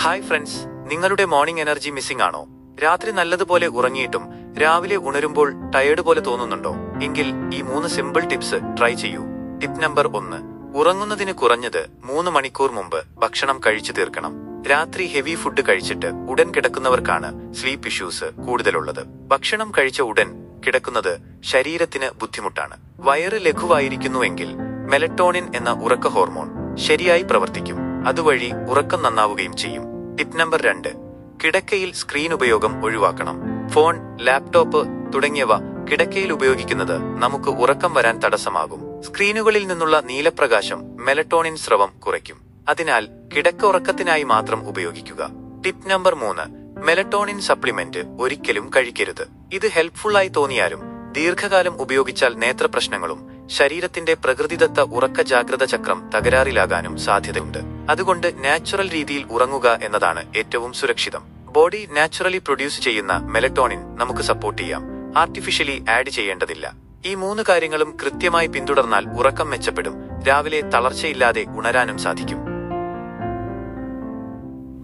Hi friends, നിങ്ങളുടെ morning energy missing ആണോ? രാത്രി നല്ലതുപോലെ ഉറങ്ങിയിട്ടും രാവിലെ ഉണരുമ്പോൾ ടയേർഡ് പോലെ തോന്നുന്നുണ്ടോ? എങ്കിൽ ഈ 3 സിമ്പിൾ ടിപ്സ് ട്രൈ ചെയ്യൂ. ടിപ്പ് നമ്പർ 1: ഉറങ്ങുന്നതിന് കുറഞ്ഞത് 3 മണിക്കൂർ മുമ്പ് ഭക്ഷണം കഴിച്ചു തീർക്കണം. രാത്രി ഹെവി ഫുഡ് കഴിച്ചിട്ട് ഉടൻ കിടക്കുന്നവർക്കാണ് സ്ലീപ്പ് ഇഷ്യൂസ് കൂടുതലുള്ളത്. ഭക്ഷണം കഴിച്ച ഉടൻ കിടക്കുന്നത് ശരീരത്തിന് ബുദ്ധിമുട്ടാണ്. വയറ് ലഘുവായിരിക്കുന്നുവെങ്കിൽ മെലറ്റോണിൻ എന്ന ഉറക്ക ഹോർമോൺ ശരിയായി പ്രവർത്തിക്കും. അതുവഴി ഉറക്കം നന്നാവുകയും ചെയ്യും. ടിപ്പ് നമ്പർ 2: കിടക്കയിൽ സ്ക്രീൻ ഉപയോഗം ഒഴിവാക്കണം. ഫോൺ, ലാപ്ടോപ്പ് തുടങ്ങിയവ കിടക്കയിൽ ഉപയോഗിക്കുന്നത് നമുക്ക് ഉറക്കം വരാൻ തടസ്സമാകും. സ്ക്രീനുകളിൽ നിന്നുള്ള നീലപ്രകാശം മെലറ്റോണിൻ സ്രവം കുറയ്ക്കും. അതിനാൽ കിടക്ക ഉറക്കത്തിനായി മാത്രം ഉപയോഗിക്കുക. ടിപ്പ് നമ്പർ 3: മെലറ്റോണിൻ സപ്ലിമെന്റ് ഒരിക്കലും കഴിക്കരുത്. ഇത് ഹെൽപ്ഫുള്ളായി തോന്നിയാലും ദീർഘകാലം ഉപയോഗിച്ചാൽ നേത്രപ്രശ്നങ്ങളും ശരീരത്തിന്റെ പ്രകൃതിദത്ത ഉറക്ക ജാഗ്രത ചക്രം തകരാറിലാകാനും സാധ്യതയുണ്ട്. അതുകൊണ്ട് നാച്ചുറൽ രീതിയിൽ ഉറങ്ങുക എന്നതാണ് ഏറ്റവും സുരക്ഷിതം. ബോഡി നാച്ചുറലി പ്രൊഡ്യൂസ് ചെയ്യുന്ന മെലറ്റോണിൻ നമുക്ക് സപ്പോർട്ട് ചെയ്യാം. ആർട്ടിഫിഷ്യലി ആഡ് ചെയ്യേണ്ടതില്ല. ഈ 3 കാര്യങ്ങളും കൃത്യമായി പിന്തുടർന്നാൽ ഉറക്കം മെച്ചപ്പെടും. രാവിലെ തളർച്ചയില്ലാതെ ഉണരാനും സാധിക്കും.